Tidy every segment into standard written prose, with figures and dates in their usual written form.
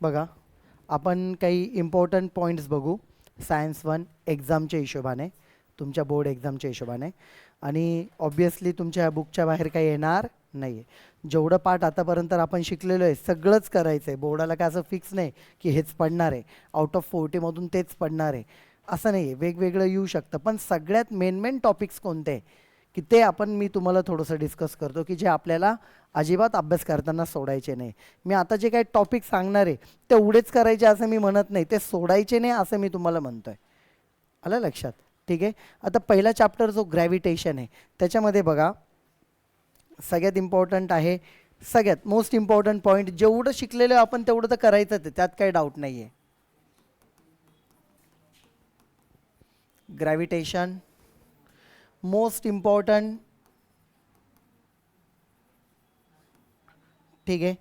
बघा, आपण काही इम्पॉर्टंट पॉईंट्स बघू सायन्स 1 एक्झामच्या हिशोबाने, तुमच्या बोर्ड एक्झामच्या हिशोबाने. आणि ऑब्वियसली तुमच्या ह्या बुकच्या बाहेर काही येणार नाही आहे. जेवढं पाठ आतापर्यंत आपण शिकलेलो आहे सगळंच करायचं आहे. बोर्डाला काय असं फिक्स नाही की हेच पडणार आहे, आउट ऑफ 40मधून तेच पडणार आहे असं नाही आहे. वेगवेगळं येऊ शकतं, पण सगळ्यात मेन टॉपिक्स कोणते आहे की ते मी तुम्हाला थोडंसं डिस्कस करतो की जे आपल्याला अजिबात अभ्यास करताना सोडायचे नाही. मी आता जे काही टॉपिक सांगणार आहे तेवढेच करायचे असं मी म्हणत नाही, ते सोडायचे नाही असं मी तुम्हाला म्हणतोय. आलं लक्षात? ठीक आहे. आता पहिला चॅप्टर जो ग्रॅव्हिटेशन आहे त्याच्यामध्ये बघा, सगळ्यात इम्पॉर्टंट आहे, सगळ्यात मोस्ट इम्पॉर्टंट पॉईंट, जेवढं शिकलेलं आपण तेवढं तर करायचंच आहे, त्यात काही डाऊट नाही आहे. Gravitation most important. ठीक आहे.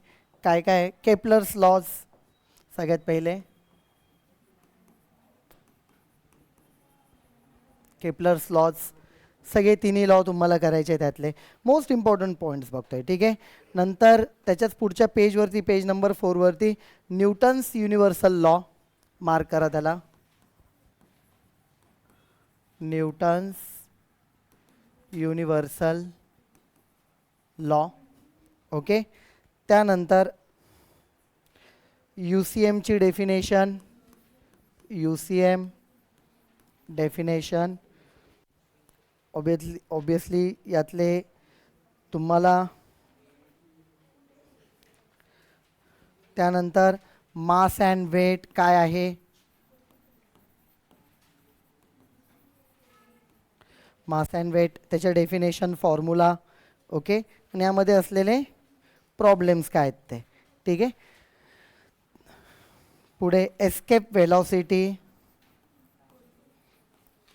काय काय? केपलर्स लॉज सगळ्यात पहिले, केपलर्स लॉज, सगळे तिन्ही लॉ तुम्हाला करायचे, त्यातले मोस्ट इम्पॉर्टंट पॉईंट्स बघतोय. ठीक आहे. नंतर त्याच्याच पुढच्या पेजवरती, पेज नंबर 4वरती न्यूटन्स युनिव्हर्सल लॉ, मार्क करा त्याला, न्यूटन्स युनिव्हर्सल लॉ. ओके. त्यानंतर UCMची डेफिनेशन, UCM डेफिनेशन ऑब्वियसली यातले तुम्हाला. त्यानंतर मास अँड वेट काय आहे, मास अँड वेट त्याच्या डेफिनेशन, फॉर्म्युला. ओके. आणि यामध्ये असलेले प्रॉब्लेम्स काय आहेत ते. ठीक आहे. पुढे एस्केप वेलॉसिटी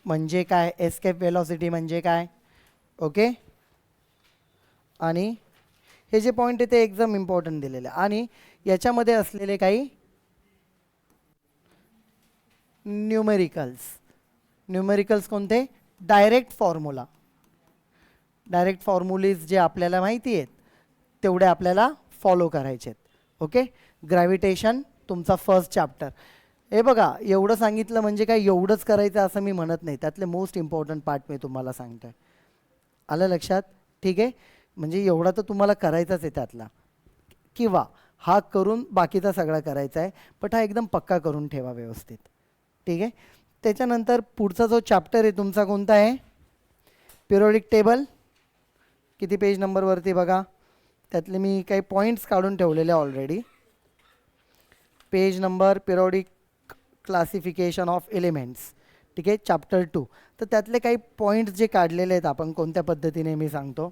म्हणजे काय, एस्केप वेलॉसिटी म्हणजे काय. ओके. आणि हे जे पॉईंट आहे ते एकदम इम्पॉर्टंट दिलेले, आणि याच्यामध्ये असलेले काही न्यूमेरिकल्स. न्यूमेरिकल्स कोणते? डायरेक्ट फॉर्म्युला, डायरेक्ट फॉर्म्युलीज जे आपल्याला माहिती आहेत तेवढे आपल्याला फॉलो करायचे आहेत. ओके. ग्रॅव्हिटेशन तुमचा फर्स्ट चॅप्टर. हे बघा, एवढं सांगितलं म्हणजे काय एवढंच करायचं असं मी म्हणत नाही, त्यातले मोस्ट इम्पॉर्टंट पार्ट मी तुम्हाला सांगतोय. आलं लक्षात? ठीक आहे. म्हणजे एवढा तर तुम्हाला करायचाच आहे त्यातला, किंवा हा करून बाकीचा सगळा करायचा आहे, पण हा एकदम पक्का करून ठेवा व्यवस्थित. ठीक आहे. त्याच्यानंतर पुढचा जो चॅप्टर आहे तुमचा कोणता आहे? Periodic table. किती पेज नंबरवरती बघा, त्यातले मी काही पॉईंट्स काढून ठेवलेले already. Page number periodic classification of elements. ठीक आहे. चॅप्टर 2. तर त्यातले काही पॉईंट्स जे काढलेले आहेत आपण कोणत्या पद्धतीने मी सांगतो.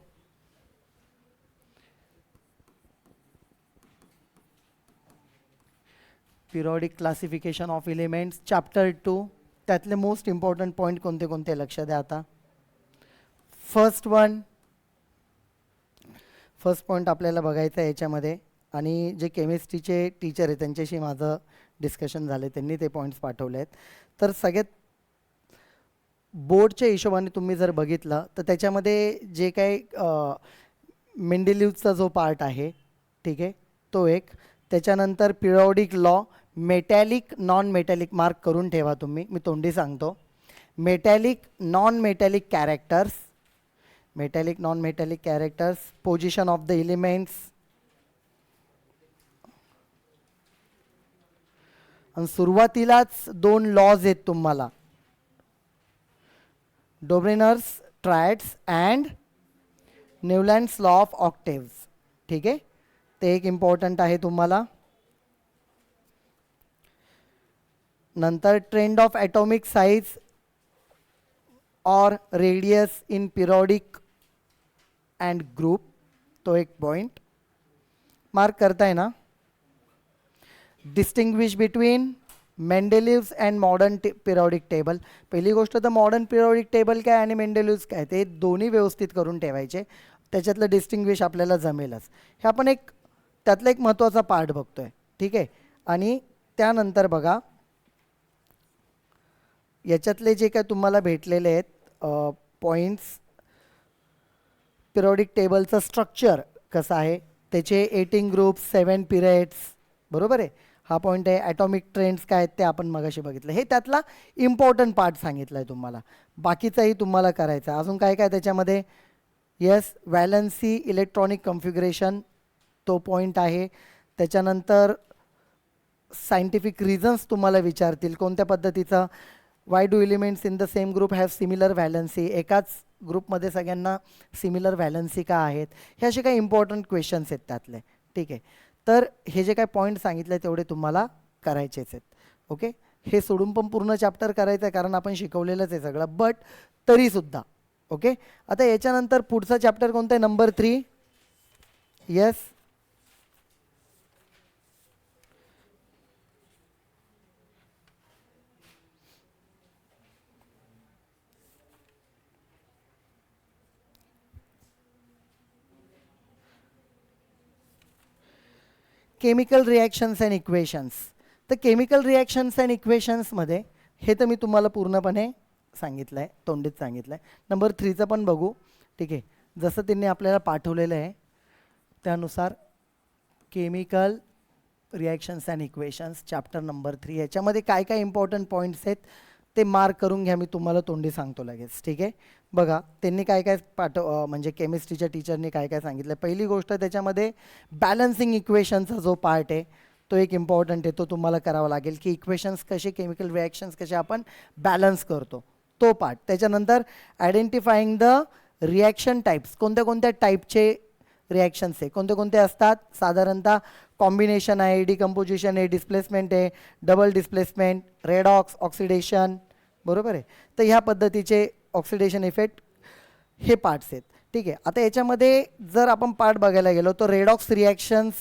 Periodic classification of elements chapter 2, त्यातले मोस्ट इम्पॉर्टंट पॉईंट कोणते कोणते लक्ष द्या आता. फर्स्ट पॉईंट आपल्याला बघायचं आहे याच्यामध्ये, आणि जे केमिस्ट्रीचे टीचर आहे त्यांच्याशी माझं डिस्कशन झालं, त्यांनी ते पॉईंट्स पाठवले आहेत. तर सगळ्यात बोर्डच्या हिशोबाने तुम्ही जर बघितलं तर त्याच्यामध्ये जे काही मेंडेलिव्हचा जो पार्ट आहे, ठीक आहे, तो एक. त्याच्यानंतर periodic law, metallic non metallic, mark करून ठेवा तुम्ही, मी तोंडी सांगतो. Metallic non metallic characters, metallic non metallic characters, position of the elements. आणि सुरुवातीलाच 2 लॉज आहेत तुम्हाला, Dobereiner's triads and Newlands law of octaves. ठीक आहे. ते एक इम्पॉर्टंट आहे तुम्हाला. नंतर ट्रेंड ऑफ ॲटॉमिक साईज और radius in periodic and group, तो एक पॉईंट मार्क करताय ना. Distinguish between Mendeleev's and modern periodic table. पहिली गोष्ट तर मॉडर्न पिरियोडिक टेबल काय आणि मेंडेलिव्स काय ते दोन्ही व्यवस्थित करून ठेवायचे, त्याच्यातलं डिस्टिंग्विश आपल्याला जमेलच. हे आपण एक त्यातला एक महत्त्वाचा पार्ट बघतोय. ठीक आहे. आणि त्यानंतर बघा, याच्यातले जे काय तुम्हाला भेटलेले आहेत पॉईंट्स, पिरियोडिक टेबलचं स्ट्रक्चर कसं आहे, त्याचे 18 ग्रुप्स, 7 पिरियड्स, बरोबर आहे. हा पॉईंट आहे. ॲटॉमिक ट्रेंड्स काय आहेत ते आपण मगाशी बघितलं. हे त्यातला इम्पॉर्टंट पार्ट सांगितला आहे तुम्हाला. बाकीचंही तुम्हाला करायचं आहे. अजून काय काय त्याच्यामध्ये? येस, व्हॅलन्सी इलेक्ट्रॉनिक कॉन्फिगरेशन तो पॉईंट आहे. त्याच्यानंतर सायंटिफिक रिझन्स तुम्हाला विचारतील कोणत्या पद्धतीचं. Why do elements in the same group have similar valency, एकाच ग्रुपमध्ये सगळ्यांना सिमिलर व्हॅलन्सी का आहेत, हे असे काही इम्पॉर्टंट क्वेश्चन्स आहेत त्यातले. ठीक आहे, तर हे जे काही पॉईंट सांगितले तेवढे तुम्हाला करायचेच आहेत. ओके, हे सोडून पण पूर्ण चॅप्टर करायचं आहे कारण आपण शिकवलेलंच आहे सगळं, बट तरीसुद्धा. ओके, आता याच्यानंतर पुढचा चॅप्टर कोणता आहे? Number 3. Yes, chemical reactions and equations. तर केमिकल रिॲक्शन्स अँड इक्वेशन्समध्ये हे तर मी तुम्हाला पूर्णपणे सांगितलं आहे, तोंडीत सांगितलं आहे. नंबर 3चं पण बघू. ठीक आहे, जसं त्यांनी आपल्याला पाठवलेलं आहे त्यानुसार chemical reactions and equations chapter number 3, याच्यामध्ये काय काय इम्पॉर्टंट पॉईंट्स आहेत ते मार्क करून घ्या. मी तुम्हाला तोंडी सांगतो लगेच. ठीक आहे, बघा त्यांनी काय काय म्हणजे केमिस्ट्रीच्या टीचरनी काय काय सांगितलं. पहिली गोष्ट त्याच्यामध्ये बॅलन्सिंग इक्वेशनचा जो पार्ट आहे तो एक इम्पॉर्टंट आहे, तो तुम्हाला करावा लागेल की इक्वेशन्स कसे, केमिकल रिॲक्शन्स कसे आपण बॅलन्स करतो तो पार्ट. त्याच्यानंतर आयडेंटिफाईंग द रिॲक्शन टाईप्स, कोणत्या कोणत्या टाईपचे रिॲक्शन्स आहे, कोणते कोणते असतात. साधारणतः कॉम्बिनेशन आहे, डिकम्पोजिशन आहे, डिस्प्लेसमेंट आहे, डबल डिस्प्लेसमेंट, रेडॉक्स, ऑक्सिडेशन, बरोबर आहे. तर ह्या पद्धतीचे ऑक्सिडेशन इफेक्ट हे पार्ट्स आहेत. ठीक आहे, आता याच्यामध्ये जर आपण पार्ट बघायला गेलो तर रेडॉक्स रिॲक्शन्स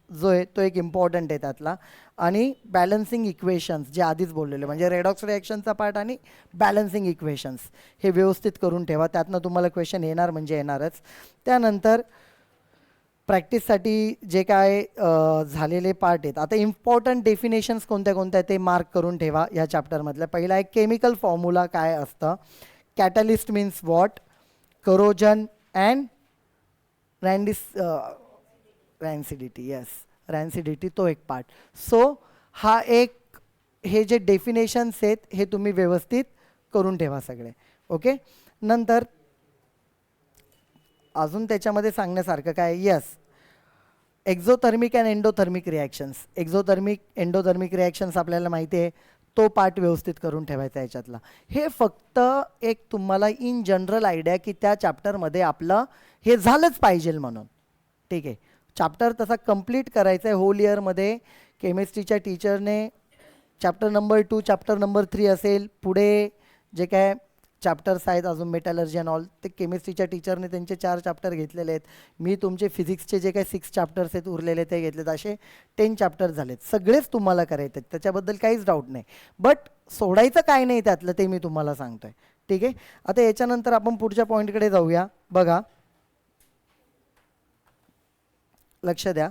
जो आहे तो एक इम्पॉर्टंट आहे त्यातला, आणि बॅलन्सिंग इक्वेशन्स जे आधीच बोललेले, म्हणजे रेडॉक्स रिॲक्शनचा पार्ट आणि बॅलन्सिंग इक्वेशन्स हे व्यवस्थित करून ठेवा, त्यातनं तुम्हाला क्वेश्चन येणार म्हणजे येणारच. त्यानंतर प्रॅक्टिससाठी जे काय झालेले पार्ट आहेत, आता इम्पॉर्टंट डेफिनेशन्स कोणत्या कोणत्या आहेत ते मार्क करून ठेवा या चॅप्टरमधल्या. पहिला आहे केमिकल फॉर्म्युला काय असतं, catalyst means what, corrosion and rancidity. Yes, rancidity तो एक पार्ट. सो हा एक, हे जे डेफिनेशन्स आहेत हे तुम्ही व्यवस्थित करून ठेवा सगळे. ओके, नंतर अजून त्याच्यामध्ये सांगण्यासारखं काय? Yes, exothermic and endothermic reactions. Exothermic endothermic reactions आपल्याला माहिती आहे, तो पार्ट व्यवस्थित करून ठेवायचा याच्यातला. हे फक्त एक तुम्हाला इन जनरल आयडिया की त्या चॅप्टरमध्ये आपलं हे झालंच पाहिजे म्हणून. ठीक आहे, चॅप्टर तसा कंप्लीट करायचा आहे होल इयरमध्ये. केमिस्ट्रीच्या टीचरने चॅप्टर नंबर 2, चॅप्टर नंबर 3 असेल, पुढे जे काय चॅप्टर्स आहेत अजून मेटलर्जी अँड ऑल, ते केमिस्ट्रीच्या टीचरने त्यांचे 4 चॅप्टर घेतलेले आहेत. मी तुमचे फिजिक्सचे जे काही 6 चॅप्टर्स आहेत उरलेले ते घेतलेत, असे 10 चॅप्टर झालेत. सगळेच तुम्हाला करायचे आहेत, त्याच्याबद्दल काहीच डाऊट नाही. बट सोडायचं काय नाही त्यातलं ते मी तुम्हाला सांगतो आहे. ठीक आहे, आता याच्यानंतर आपण पुढच्या पॉईंटकडे जाऊया. बघा, लक्ष द्या,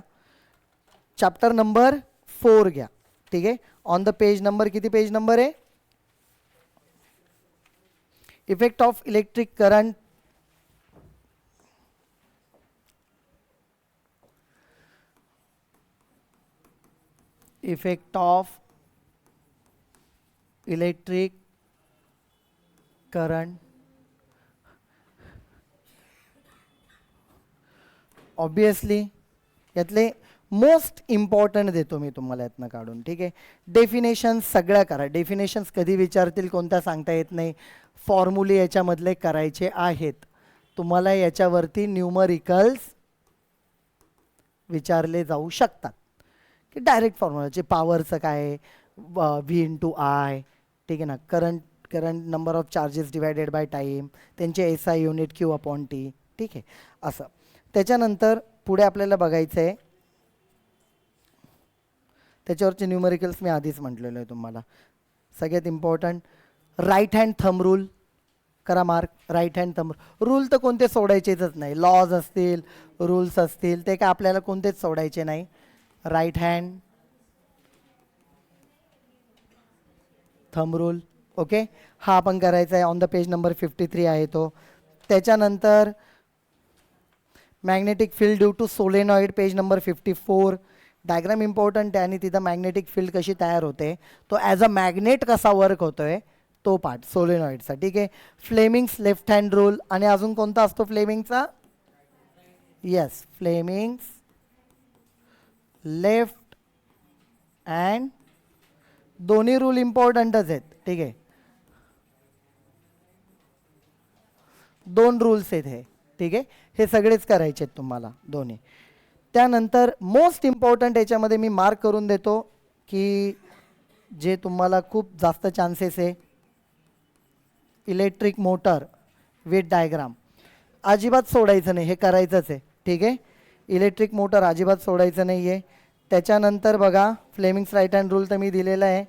चॅप्टर नंबर 4 घ्या. ठीक आहे, ऑन द पेज नंबर, किती पेज नंबर आहे? Effect of electric current, effect of electric current. Obviously यातले मोस्ट इम्पॉर्टंट देतो मी तुम्हाला यातनं काढून. ठीक आहे, डेफिनेशन्स सगळ्या करा. डेफिनेशन्स कधी विचारतील कोणत्या सांगता येत नाही. फॉर्म्युले याच्यामधले करायचे आहेत. तुम्हाला याच्यावरती न्यूमरिकल्स विचारले जाऊ शकतात की डायरेक्ट फॉर्म्युलाचे पॉवरचं काय, व्ही इंटू आय. ठीक आहे ना, current number of charges divided by time, त्यांचे S I unit Q upon T. ठीक आहे, असं. त्याच्यानंतर पुढे आपल्याला बघायचं आहे, त्याच्यावरचे न्यूमरिकल्स मी आधीच म्हटलेलं आहे तुम्हाला. सगळ्यात important right hand thumb rule करा mark. Right hand thumb rule तर कोणते सोडायचेच नाही. लॉज असतील, रूल्स असतील, ते काय आपल्याला कोणतेच सोडायचे नाही. Right hand thumb rule. Okay, हा आपण करायचा आहे. ऑन द पेज नंबर 53 आहे तो. त्याच्यानंतर magnetic field due to solenoid, page number 54. Diagram important आहे आणि तिथं मॅग्नेटिक फील्ड कशी तयार होते, तो ॲज अ मॅग्नेट कसा वर्क होतोय तो पार्ट सोलेनॉइडचा. ठीक आहे. फ्लेमिंग्स लेफ्ट हँड रूल आणि अजून कोणता असतो फ्लेमिंगचा? येस, फ्लेमिंग्स लेफ्ट अँड, दोन्ही रूल इम्पॉर्टंटच आहेत. ठीक आहे, 2 रूल्स आहेत हे. ठीक आहे, हे सगळेच करायचे आहेत तुम्हाला दोन्ही. त्यानंतर मोस्ट इम्पॉर्टंट याच्यामध्ये मी मार्क करून देतो की जे तुम्हाला खूप जास्त चान्सेस आहे, इलेक्ट्रिक मोटर विथ डायग्राम अजिबात सोडायचं नाही, हे करायचंच आहे. ठीक आहे, इलेक्ट्रिक मोटर अजिबात सोडायचं नाही आहे. त्याच्यानंतर बघा फ्लेमिंग्स राईट हँड रूल तर मी दिलेला आहे.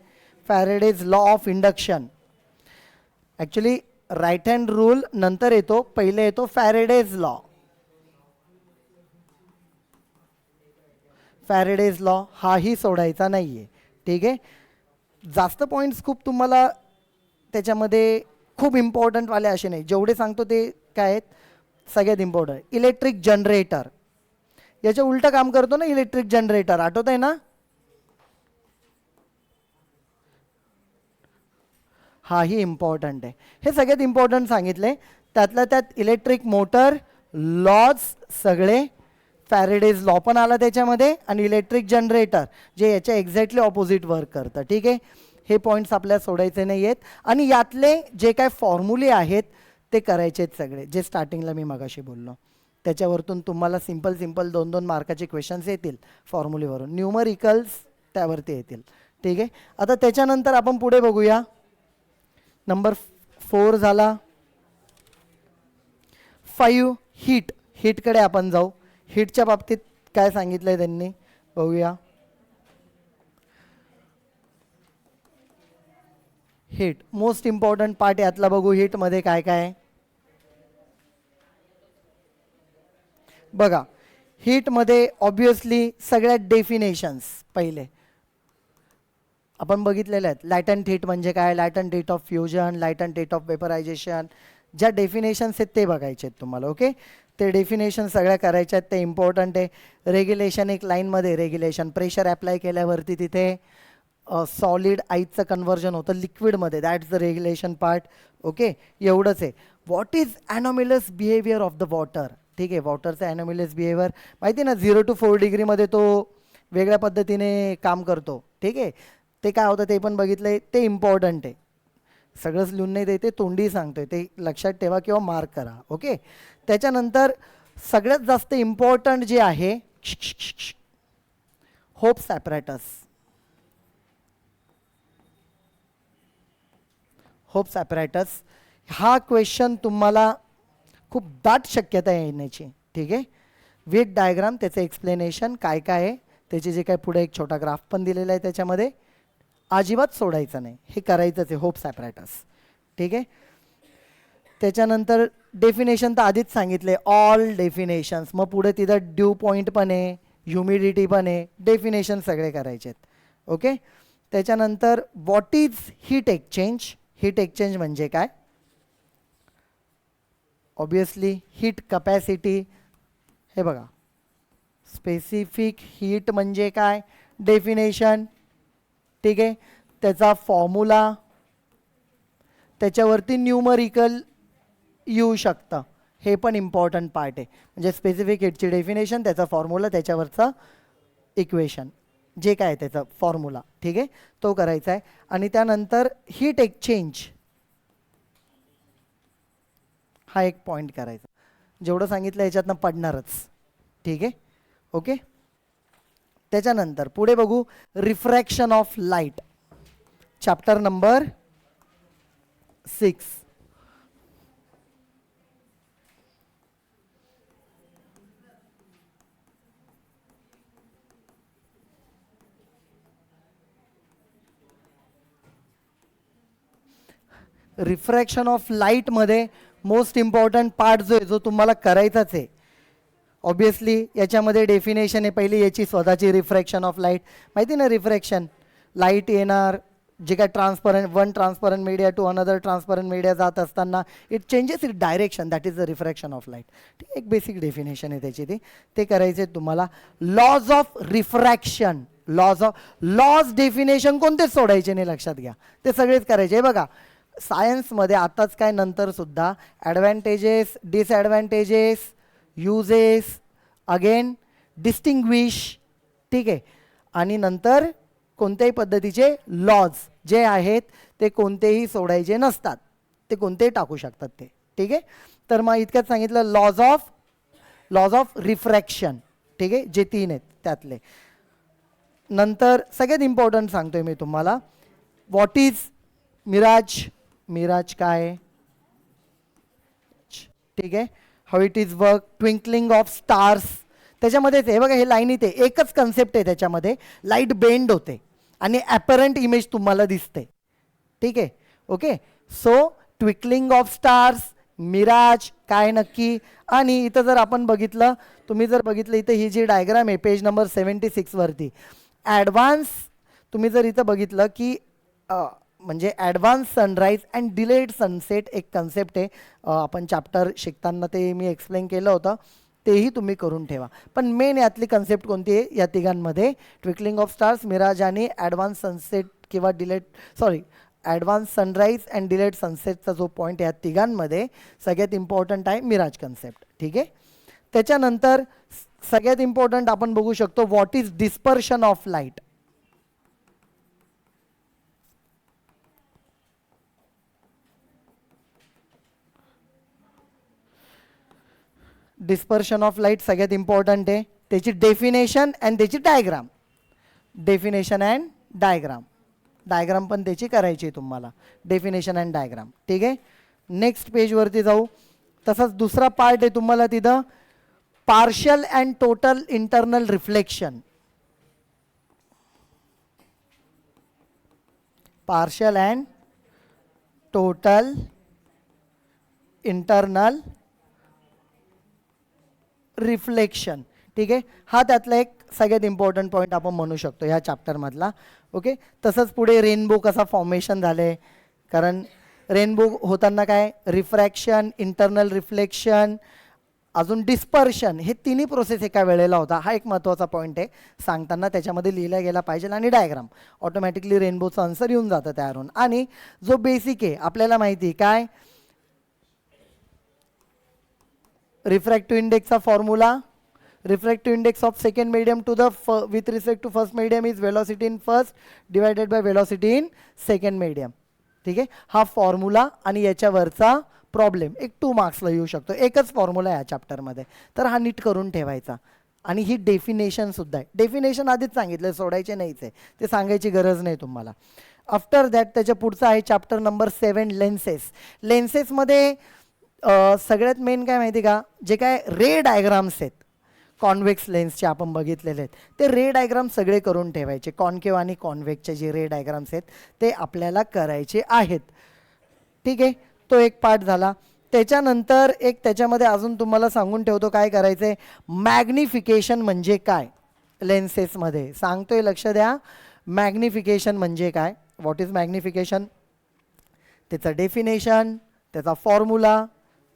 Faraday's law of induction, actually right hand rule नंतर येतो, पहिले येतो फॅरेडेज लॉ. फॅरेडेज लॉ हाही सोडायचा नाही आहे. ठीक आहे, जास्त पॉईंट्स खूप तुम्हाला त्याच्यामध्ये खूप इम्पॉर्टंटवाले असे नाही, जेवढे सांगतो ते काय आहेत सगळ्यात इम्पॉर्टंट. इलेक्ट्रिक जनरेटर, याच्या उलटं काम करतो ना इलेक्ट्रिक जनरेटर, आठवत आहे ना? हाही इम्पॉर्टंट आहे. हे सगळ्यात इम्पॉर्टंट सांगितले. त्यातल्या त्यात इलेक्ट्रिक मोटर लॉज सगळे, फॅरेडेज लॉ पण आला त्याच्यामध्ये, आणि इलेक्ट्रिक जनरेटर जे याच्या एक्झॅक्टली ऑपोजिट वर्क करतं. ठीक आहे, हे पॉईंट्स आपल्याला सोडायचे नाही आहेत. आणि यातले जे काय फॉर्म्युले आहेत ते करायचे आहेत सगळे, जे स्टार्टिंगला मी मगाशी बोललो. त्याच्यावरतून तुम्हाला सिम्पल 2-2 मार्काचे क्वेश्चन्स येतील फॉर्म्युलेवरून, न्यूमरिकल्स त्यावरती येतील. ठीक आहे, आता त्याच्यानंतर आपण पुढे बघूया. नंबर 4 झाला. 5 हीट, हीटकडे आपण जाऊ. हीटच्या बाबतीत काय सांगितलंय त्यांनी बघूया. हीट मोस्ट इम्पॉर्टंट पार्ट यातला बघू. हीटमध्ये काय काय बघा. हीटमध्ये ऑब्विसली सगळ्यात डेफिनेशन्स पहिले आपण बघितलेले आहेत. लॅटंट हीट म्हणजे काय, latent heat of fusion, latent heat of vaporisation, ज्या डेफिनेशन्स आहेत ते बघायचे आहेत तुम्हाला. ओके, ते डेफिनेशन सगळ्या करायच्या आहेत, ते इम्पॉर्टंट आहे. रेग्युलेशन, एक लाईनमध्ये रेग्युलेशन, प्रेशर अप्लाय केल्यावरती तिथे सॉलिड आईचं कन्व्हर्जन होतं लिक्विडमध्ये, that's the regulation part. Okay, एवढंच आहे. What is anomalous behaviour of the water. ठीक आहे, वॉटरचा ॲनॉमिलस बिहेवियर माहिती ना, 0 to 4 डिग्रीमध्ये तो वेगळ्या पद्धतीने काम करतो. ठीक आहे, ते काय होतं ते पण बघितलं आहे, ते इम्पॉर्टंट आहे. सगळंच लिहून नाही देते, तोंडी सांगतोय, ते लक्षात ठेवा किंवा मार्क करा. ओके, त्याच्यानंतर सगळ्यात जास्त इम्पॉर्टंट जे आहे होप्स ॲपॅरेटस. होप्स ॲपॅरेटस हा क्वेश्चन तुम्हाला खूप दाट शक्यता आहे येण्याची. ठीक आहे, विथ डायग्राम, त्याचं एक्सप्लेनेशन काय काय आहे, त्याचे जे काय पुढे एक छोटा ग्राफ पण दिलेला आहे त्याच्यामध्ये, अजिबात सोडायचं नाही, हे करायचंच आहे. Hopes apparatus. ठीक आहे, त्याच्यानंतर डेफिनेशन तर आधीच सांगितले, ऑल डेफिनेशन्स. मग पुढे तिथं ड्यू पॉईंट पण आहे, ह्युमिडिटी पण आहे, डेफिनेशन सगळे करायचे आहेत. ओके, त्याच्यानंतर what is heat exchange. Heat exchange म्हणजे काय, ऑब्वियसली हीट कपॅसिटी. हे बघा, स्पेसिफिक हीट म्हणजे काय, डेफिनेशन. ठीक आहे, त्याचा फॉर्म्युला, त्याच्यावरती न्यूमरिकल येऊ शकतं, हे पण इम्पॉर्टंट पार्ट आहे. म्हणजे स्पेसिफिक हीटची डेफिनेशन, त्याचा फॉर्म्युला, त्याच्यावरचं इक्वेशन जे काय त्याचा फॉर्म्युला. ठीक आहे, तो करायचा आहे. आणि त्यानंतर हीट एक्सचेंज हा एक पॉईंट करायचा. जेवढं सांगितलं याच्यातनं पडणारच. ठीक आहे, ओके. त्याच्यानंतर पुढे बघू, refraction of light, chapter number 6. Refraction of लाईटमध्ये मोस्ट इम्पॉर्टंट पार्ट जो आहे, जो तुम्हाला करायचाच आहे, ऑब्वियसली याच्यामध्ये डेफिनेशन आहे पहिली याची स्वतःची. रिफ्रॅक्शन ऑफ लाईट माहिती ना, रिफ्रॅक्शन, लाईट येणार, जे काय transparent one transparent media to another transparent media जात असताना it changes it direction, that is the refraction of light. ठीक, एक बेसिक डेफिनेशन आहे त्याची, ते करायचे तुम्हाला. Laws of refraction, laws definition कोणतेच सोडायचे नाही, लक्षात घ्या, ते सगळेच करायचे. बघा सायन्समध्ये आताच काय नंतर सुद्धा advantages, disadvantages, uses, again distinguish, ठीक आहे, आणि नंतर कोणत्याही पद्धतीचे लॉज जे आहेत ते कोणतेही सोडायचे नसतात, ते कोणतेही टाकू शकतात ते. ठीक आहे, तर मग इतक्यात सांगितलं लॉज ऑफ रिफ्रॅक्शन. ठीक आहे, जे 3 आहेत त्यातले. नंतर सगळ्यात इम्पॉर्टंट सांगतोय मी तुम्हाला, व्हॉट इज मिराज. मिराज काय? ठीक आहे, how it is work, twinkling of stars, त्याच्यामध्येच आहे बघा, हे लाईनीत आहे, एकच कन्सेप्ट आहे त्याच्यामध्ये, लाईट बेंड होते आणि ॲपरंट इमेज तुम्हाला दिसते. ठीक आहे, okay. So twinkling of stars, mirage काय नक्की. आणि इथं जर आपण बघितलं, तुम्ही जर बघितलं इथं ही जी डायग्राम आहे पेज नंबर 76 वरती, ॲडव्हान्स तुम्ही जर इथं बघितलं की म्हणजे advance sunrise and delayed sunset एक कन्सेप्ट आहे, आपण चॅप्टर शिकताना ते मी एक्सप्लेन केलं होतं, तेही तुम्ही करून ठेवा. पण मेन यातली कन्सेप्ट कोणती आहे या तिघांमध्ये, ट्विंकलिंग ऑफ स्टार्स, मिराज आणि ॲडव्हान्स सनसेट किंवा ॲडव्हान्स सनराईज अँड डिलेड सनसेटचा जो पॉईंट या तिघांमध्ये सगळ्यात इम्पॉर्टंट आहे मिराज कन्सेप्ट. ठीक आहे, त्याच्यानंतर सगळ्यात इम्पॉर्टंट आपण बघू शकतो, what is dispersion of light. Dispersion of light सगळ्यात इम्पॉर्टंट आहे, त्याची डेफिनेशन अँड त्याची डायग्राम. डेफिनेशन अँड डायग्राम पण त्याची करायची आहे तुम्हाला, डेफिनेशन अँड डायग्राम. ठीक आहे, नेक्स्ट पेजवरती जाऊ. तसंच दुसरा पार्ट आहे तुम्हाला तिथं, partial and total internal reflection. Partial and total internal reflection. ठीक आहे, हा त्यातला एक सगळ्यात इम्पॉर्टंट पॉईंट आपण म्हणू शकतो ह्या चॅप्टरमधला. ओके, तसंच पुढे रेनबो कसा फॉर्मेशन झाले, कारण रेनबो होताना काय रिफ्रॅक्शन, इंटरनल रिफ्लेक्शन, अजून डिस्पर्शन, हे तिन्ही प्रोसेस एका वेळेला होता. हा एक महत्त्वाचा पॉईंट आहे, सांगताना त्याच्यामध्ये लिहिला गेला पाहिजे, आणि डायग्राम ऑटोमॅटिकली रेनबोचं आन्सर येऊन जातं त्यावरून. आणि जो बेसिक आहे आपल्याला माहिती आहे काय, रिफ्रॅक्टिव्ह इंडेक्सचा formula, refractive index of second medium to the with respect to first medium is velocity in first divided by velocity in second medium. ठीक आहे, हा फॉर्म्युला आणि याच्यावरचा प्रॉब्लेम एक 2 मार्क्सला येऊ शकतो, एकच फॉर्म्युला आहे या चॅप्टरमध्ये, तर हा नीट करून ठेवायचा. आणि ही डेफिनेशन सुद्धा आहे, डेफिनेशन आधीच सांगितलं, सोडायचे नाहीच आहे, ते सांगायची गरज नाही तुम्हाला. आफ्टर दॅट त्याच्या पुढचा आहे चॅप्टर नंबर 7 लेन्सेस. लेन्सेसमध्ये सगळ्यात मेन काय माहिती का, जे काय रे डायग्राम्स आहेत कॉन्व्हेक्स लेन्सचे आपण बघितलेले आहेत, ते रे डायग्राम सगळे करून ठेवायचे. कॉन्केव आणि कॉन्व्हेक्सचे जे रे डायग्राम्स आहेत ते आपल्याला करायचे आहेत. ठीक आहे, तो एक पार्ट झाला. त्याच्यानंतर एक त्याच्यामध्ये अजून तुम्हाला सांगून ठेवतो काय करायचं आहे, मॅग्निफिकेशन म्हणजे काय लेन्सेसमध्ये सांगतोय, लक्ष द्या. मॅग्निफिकेशन म्हणजे काय, व्हॉट इज मॅग्निफिकेशन, त्याचं डेफिनेशन, त्याचा फॉर्म्युला.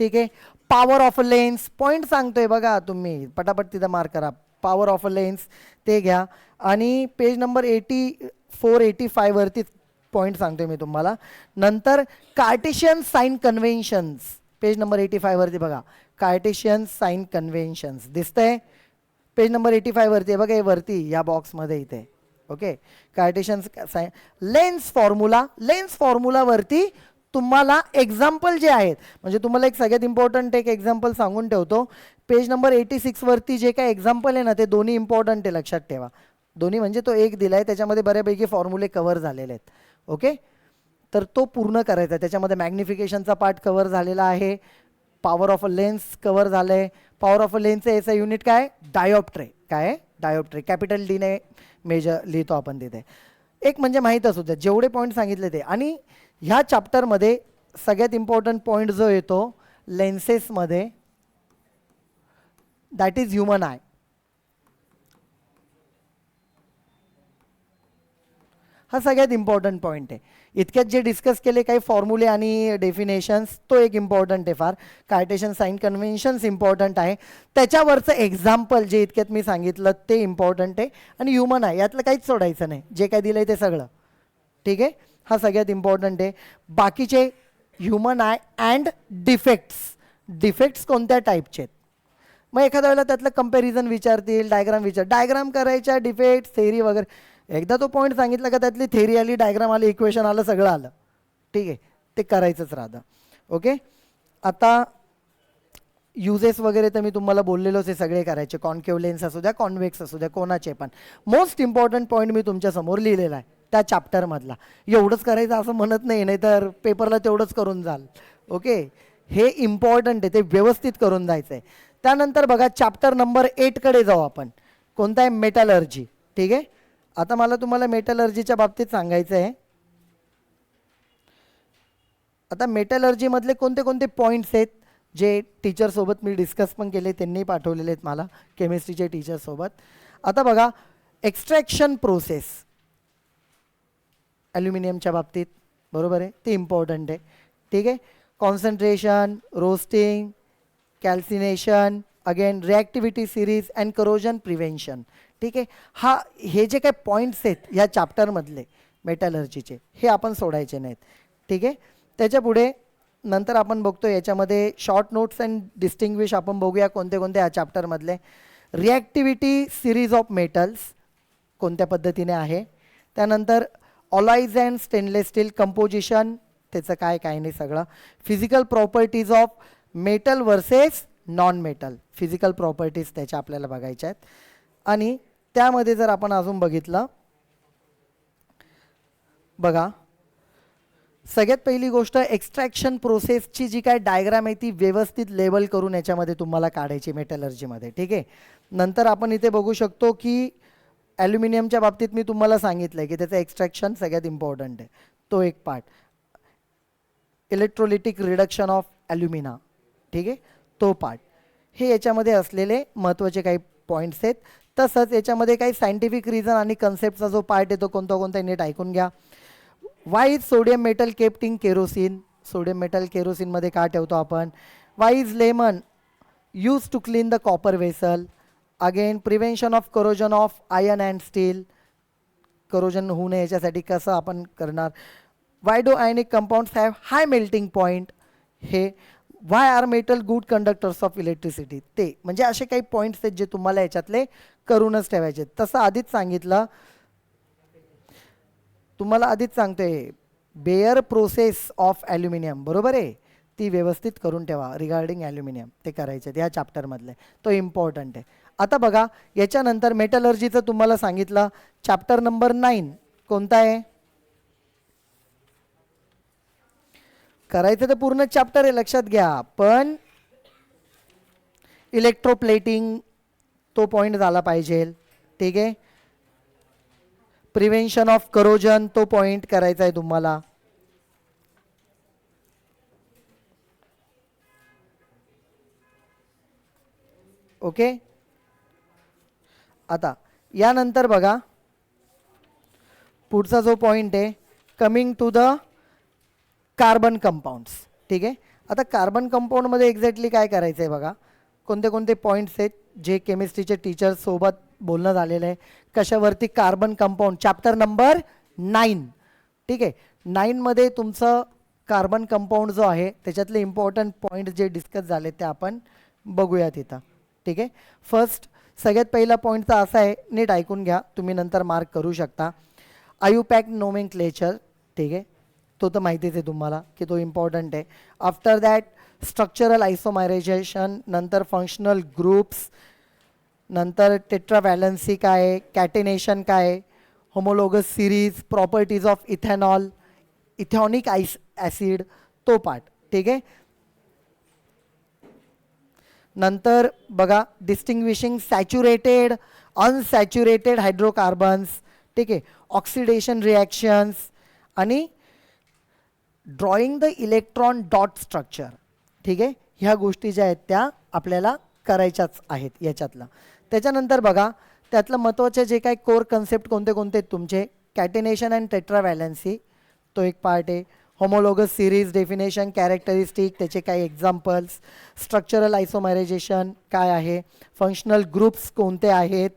ठीक आहे, power of a lens point सांगतोय बघा, तुम्ही पटापट तिथं मार्क करा, पॉवर ऑफ अ लेन्स ते घ्या. आणि पेज नंबर 84-85 वरती पॉईंट सांगतोय मी तुम्हाला. नंतर Cartesian sign conventions, page number 85 वरती बघा, कार्टेशियन साइन कन्व्हेन्शन्स दिसतंय पेज नंबर 85 वरती बघा, हे वरती या बॉक्समध्ये इथे. Okay, Cartesian sign lens formula, lens फॉर्म्युलावरती तुम्हाला एक्झाम्पल जे आहेत, म्हणजे तुम्हाला एक सगळ्यात इम्पॉर्टंट एक एक्झाम्पल सांगून ठेवतो, पेज नंबर 86 वरती जे काय एक्झाम्पल आहे ना, ते दोन्ही इम्पॉर्टंट आहे, लक्षात ठेवा. दोन्ही म्हणजे तो एक दिला आहे, त्याच्यामध्ये बऱ्यापैकी फॉर्म्युले कव्हर झालेले आहेत. ओके, तर तो पूर्ण करायचा. त्याच्यामध्ये मॅग्निफिकेशनचा पार्ट कव्हर झालेला आहे, power of a lens cover झालं आहे. पॉवर ऑफ अ लेन्सचं याचं युनिट काय, डायोप्ट्रे. काय, डायोप्ट्रे, कॅपिटल डीने मेजर लिहितो आपण तिथे. एक म्हणजे माहीत असू द्या, जेवढे पॉईंट सांगितले ते. आणि ह्या चॅप्टरमध्ये सगळ्यात इम्पॉर्टंट पॉईंट जो येतो लेन्सेसमध्ये, दॅट इज ह्युमन आय. हा सगळ्यात इम्पॉर्टंट पॉईंट आहे. इतक्यात जे डिस्कस केले काही फॉर्म्युले आणि डेफिनेशन्स तो एक इम्पॉर्टंट आहे फार. कार्टेशियन साइन कन्व्हेन्शन्स इम्पॉर्टंट आहे. त्याच्यावरचं एक्झाम्पल जे इतक्यात मी सांगितलं ते इम्पॉर्टंट आहे. आणि ह्युमन आहे यातलं काहीच सोडायचं नाही, जे काय दिलं आहे ते सगळं. ठीक आहे, हा सगळ्यात इम्पॉर्टंट आहे. बाकीचे ह्युमन आय अँड डिफेक्ट्स कोणत्या टाईपचे आहेत. मग एखाद्या वेळेला त्यातलं कंपॅरिझन विचारतील, डायग्राम करायच्या, डिफेक्ट्स थेरी वगैरे. एकदा तो पॉईंट सांगितला का त्यातली थेरी आली, डायग्राम आली, इक्वेशन आलं, सगळं आलं. ठीक आहे, ते करायचंच राहतं. ओके, आता युजेस वगैरे तर मी तुम्हाला बोललेलोच आहे, सगळे करायचे. कॉन्केव्ह लेन्स असू द्या, कॉन्व्हेक्स असू द्या, कोणाचे पण. मोस्ट इम्पॉर्टंट पॉईंट मी तुमच्यासमोर लिहिलेला आहे त्या चॅप्टरमधला. एवढंच करायचं असं म्हणत नाही तर पेपरला तेवढंच करून जाल. ओके, हे इम्पॉर्टंट आहे, ते व्यवस्थित करून जायचं आहे. त्यानंतर बघा चॅप्टर नंबर 8कडे जाऊ आपण. कोणता आहे? मेटलर्जी. ठीक आहे, आता मला तुम्हाला मेटलर्जीच्या बाबतीत सांगायचं आहे. आता मेटलर्जीमधले कोणते कोणते पॉईंट्स आहेत जे टीचरसोबत मी डिस्कस पण केले, त्यांनी पाठवलेले आहेत मला, केमिस्ट्रीचे टीचरसोबत. आता बघा एक्स्ट्रॅक्शन प्रोसेस ॲल्युमिनियमच्या बाबतीत, बरोबर आहे, ते इम्पॉर्टंट आहे. ठीक आहे, concentration, roasting, calcination, again reactivity series and corrosion prevention. ठीक आहे, हे जे काही पॉईंट्स आहेत ह्या चॅप्टरमधले मेटलर्जीचे, हे आपण सोडायचे नाहीत. ठीक आहे, त्याच्या पुढे नंतर आपण बघतो याच्यामध्ये शॉर्ट नोट्स अँड डिस्टिंग्विश आपण बघूया कोणते कोणते या चॅप्टरमधले. रिॲक्टिव्हिटी सिरीज ऑफ मेटल्स कोणत्या पद्धतीने आहे. त्यानंतर ऑलॉईज अँड स्टेनलेस स्टील कंपोजिशन, त्याचं काय काय नाही सगळं. Physical properties of metal versus non metal, physical properties त्याच्या आपल्याला बघायच्या आहेत. आणि त्यामध्ये जर आपण अजून बघितलं, बघा सगळ्यात पहिली गोष्ट एक्स्ट्रॅक्शन प्रोसेसची जी काय डायग्राम आहे ती व्यवस्थित लेबल करून याच्यामध्ये तुम्हाला काढायची मेटलर्जीमध्ये. ठीक आहे, नंतर आपण इथे बघू शकतो की ॲल्युमिनियमच्या बाबतीत मी तुम्हाला सांगितलं आहे की त्याचं एक्स्ट्रॅक्शन सगळ्यात इम्पॉर्टंट आहे, तो एक पार्ट. इलेक्ट्रोलिटिक रिडक्शन ऑफ ॲल्युमिना, ठीक आहे, तो पार्ट. हे याच्यामध्ये असलेले महत्त्वाचे काही पॉईंट्स आहेत. तसंच याच्यामध्ये काही सायंटिफिक रिझन आणि कन्सेप्टचा जो पार्ट आहे तो कोणता कोणता नीट ऐकून घ्या. Why is sodium metal kept in kerosene, sodium metal केरोसिनमध्ये का ठेवतो आपण. Why is lemon use to clean the copper vessel. Again prevention of corrosion of iron and steel, corrosion होऊ नये याच्यासाठी कसं आपण करणार. Why do ionic compounds have high melting point, हे. Why are metal good conductors of electricity, ते. म्हणजे असे काही पॉईंट्स आहेत जे तुम्हाला याच्यातले करूनच ठेवायचे. तसं आधीच सांगितलं तुम्हाला, आधीच सांगतोय बेअर प्रोसेस ऑफ ॲल्युमिनियम, बरोबर आहे, ती व्यवस्थित करून ठेवा रिगार्डिंग ॲल्युमिनियम, ते करायचे या चॅप्टरमधले, तो इम्पॉर्टंट आहे. आता बघा याच्यानंतर मेटलर्जीचं तुम्हाला सांगितलं चॅप्टर नंबर 9 कोणता आहे. करायचं तर पूर्ण चॅप्टर आहे, लक्षात घ्या, पण इलेक्ट्रोप्लेटिंग तो पॉईंट झाला पाहिजे. ठीक आहे, प्रिव्हेन्शन ऑफ करोजन तो पॉईंट करायचा आहे तुम्हाला. ओके, आता यानंतर बघा पुढचा जो पॉईंट आहे, coming to the carbon compounds. ठीक आहे, आता कार्बन कंपाऊंडमध्ये एक्झॅक्टली काय करायचं आहे बघा, कोणते कोणते पॉईंट्स आहेत जे केमिस्ट्रीचे टीचर्ससोबत बोलणं झालेलं आहे. कशावरती? Carbon compound, chapter number 9. ठीक आहे, 9मध्ये तुमचं कार्बन कंपाऊंड जो आहे त्याच्यातले इम्पॉर्टंट पॉईंट जे डिस्कस झाले ते आपण बघूया तिथं. ठीक आहे, फर्स्ट सगळ्यात पहिला पॉईंटचा असा आहे, नीट ऐकून घ्या, तुम्ही नंतर मार्क करू शकता. आयुपॅक नोमेनक्लेचर, ठीक आहे, तो तर माहितीच आहे तुम्हाला की तो इम्पॉर्टंट आहे. आफ्टर दॅट स्ट्रक्चरल आयसोमरायझेशन, नंतर फंक्शनल ग्रुप्स, नंतर टेट्राव्हॅलन्सी काय आहे, कॅटेनेशन काय आहे, homologous series, properties of ethanol, ethanoic acid, तो पार्ट. ठीक आहे, नंतर बघा डिस्टिंग्विशिंग सॅच्युरेटेड अनसॅच्युरेटेड हायड्रोकार्बन्स. ठीक आहे, ऑक्सिडेशन रिॲक्शन्स आणि drawing the electron dot structure. ठीक आहे, ह्या गोष्टी ज्या आहेत त्या आपल्याला करायच्याच आहेत याच्यातलं. त्याच्यानंतर बघा त्यातलं महत्त्वाचे जे काही कोर कन्सेप्ट कोणते कोणते तुमचे कॅटेनेशन अँड टेट्राव्हॅलन्सी तो एक पार्ट आहे. होमोलोगस सिरीज डेफिनेशन, कॅरेक्टरिस्टिक, त्याचे काही एक्झाम्पल्स, स्ट्रक्चरल आयसोमरायझेशन काय आहे, फंक्शनल ग्रुप्स कोणते आहेत,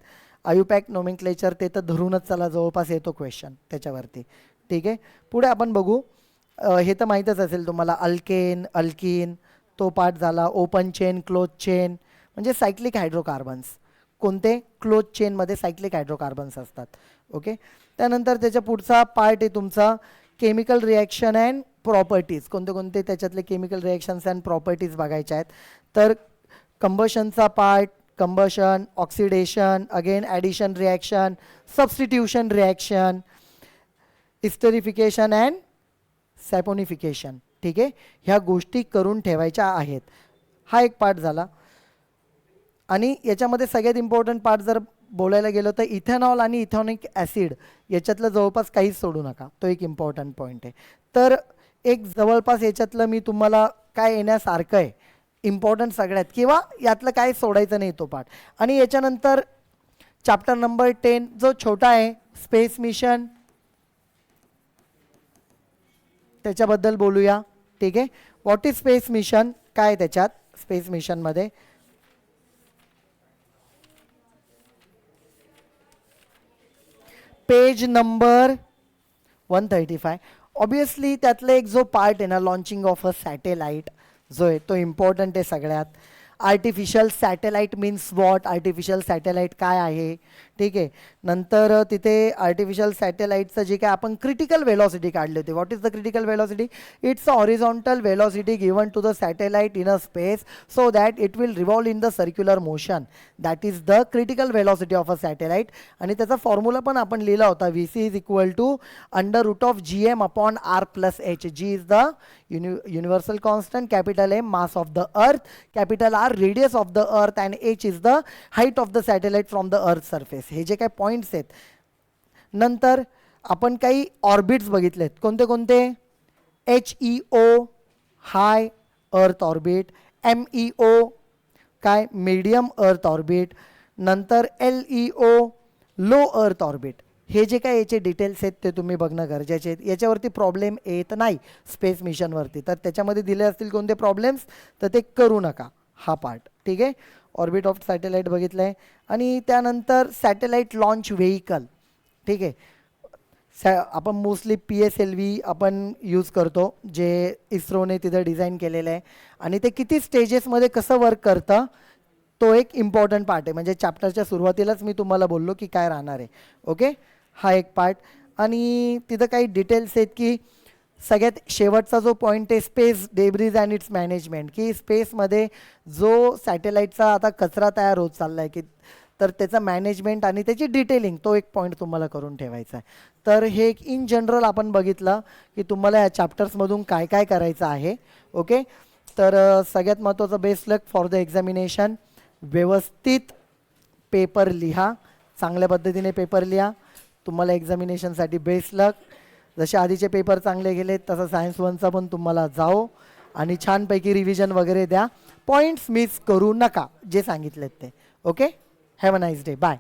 आयुपॅक नोमेनक्लेचर ते तर धरूनच चला जवळपास येतो क्वेश्चन त्याच्यावरती. ठीक आहे, पुढे आपण बघू. हे तर माहीतच असेल तुम्हाला, अल्केन अल्कीन तो पार्ट झाला. ओपन चेन क्लोज चेन म्हणजे सायक्लिक हायड्रोकार्बन्स, कोणते क्लोज चेनमध्ये सायक्लिक हायड्रोकार्बन्स असतात. ओके, त्यानंतर त्याच्या पुढचा पार्ट आहे तुमचा केमिकल रिॲक्शन अँड प्रॉपर्टीज, कोणते कोणते त्याच्यातले केमिकल रिॲक्शन्स अँड प्रॉपर्टीज बघायच्या आहेत. तर कंबशनचा part, combustion, oxidation, again addition reaction, substitution reaction, esterification and saponification. ठीक आहे, ह्या गोष्टी करून ठेवायच्या आहेत. हा एक पार्ट झाला. आणि याच्यामध्ये सगळ्यात इम्पॉर्टंट पार्ट जर बोलायला गेलो तर इथेनॉल आणि इथेनॉलिक ॲसिड याच्यातलं जवळपास काहीच सोडू नका, तो एक इम्पॉर्टंट पॉईंट आहे. तर एक जवळपास याच्यातलं मी तुम्हाला काय येण्यासारखं आहे इम्पॉर्टंट सगळ्यात, किंवा यातलं काय सोडायचं नाही तो पार्ट. आणि याच्यानंतर चॅप्टर नंबर 10 जो छोटा आहे स्पेस मिशन, त्याच्याबद्दल बोलूया. ठीक आहे, व्हॉट इज स्पेस मिशन, काय त्याच्यात स्पेस मिशनमध्ये. Page number 135. ऑब्वियसली त्यातलं एक जो पार्ट आहे ना, लॉन्चिंग ऑफ अ सॅटेलाइट, जो आहे तो इम्पॉर्टंट आहे सगळ्यात. Artificial satellite means what, artificial satellite काय आहे. ठीक आहे, नंतर तिथे आर्टिफिशियल सॅटेलाइटचं जे काय आपण क्रिटिकल वेलॉसिटी काढली होती. What is the critical velocity, it's a horizontal velocity given to the satellite in a space so that it will revolve in the circular motion, that is the critical velocity of a satellite. आणि त्याचा formula पण आपण लिहिला होता, VC is equal to √GM upon R+H. G is the universal constant, capital M mass of the earth, capital R radius of the earth, and H is the height of the satellite from the earth surface. हे जे काही points आहेत. नंतर आपण काही orbits बघितलेत, कोणते कोणते, HEO हाय अर्थ ऑर्बिट, MEO काय मीडियम अर्थ ऑर्बिट, नंतर LEO लो अर्थ ऑर्बिट. हे जे काय याचे डिटेल्स आहेत ते तुम्ही बघणं गरजेचे आहेत. याच्यावरती प्रॉब्लेम येत नाही स्पेस मिशनवरती, तर त्याच्यामध्ये दिले असतील कोणते प्रॉब्लेम्स तर ते करू नका हा पार्ट. ठीक आहे, ऑर्बिट ऑफ सॅटेलाइट बघितलं आहे. आणि त्यानंतर सॅटेलाइट लॉन्च व्हेकल. ठीक आहे, आपण मोस्टली PSLV आपण यूज करतो, जे इस्रोने तिथं डिझाईन केलेलं आहे. आणि ते किती स्टेजेसमध्ये कसं वर्क करतं तो एक इम्पॉर्टंट पार्ट आहे. म्हणजे चॅप्टरच्या सुरुवातीलाच मी तुम्हाला बोललो की काय राहणार आहे. ओके, हा एक पार्ट. आणि तिथं काही डिटेल्स आहेत की सगळ्यात शेवटचा जो पॉईंट आहे space debris and it's management, की स्पेसमध्ये जो सॅटेलाइटचा आता कचरा तयार होत चालला आहे की तर त्याचं मॅनेजमेंट आणि त्याची डिटेलिंग, तो एक पॉईंट तुम्हाला करून ठेवायचा आहे. तर हे एक इन जनरल आपण बघितलं की तुम्हाला या चॅप्टर्समधून काय काय करायचं आहे. ओके, तर सगळ्यात महत्त्वाचं best luck for the examination. व्यवस्थित पेपर लिहा, चांगल्या पद्धतीने पेपर लिहा. तुम्हाला एक्झामिनेशनसाठी बेस्ट लक. जसे आधीचे पेपर चांगले गेले तसं सायन्स 1चा पण तुम्हाला जाओ आणि छानपैकी रिव्हिजन वगैरे द्या. पॉईंट्स मिस करू नका जे सांगितलेत ते. Okay, have a nice day, bye.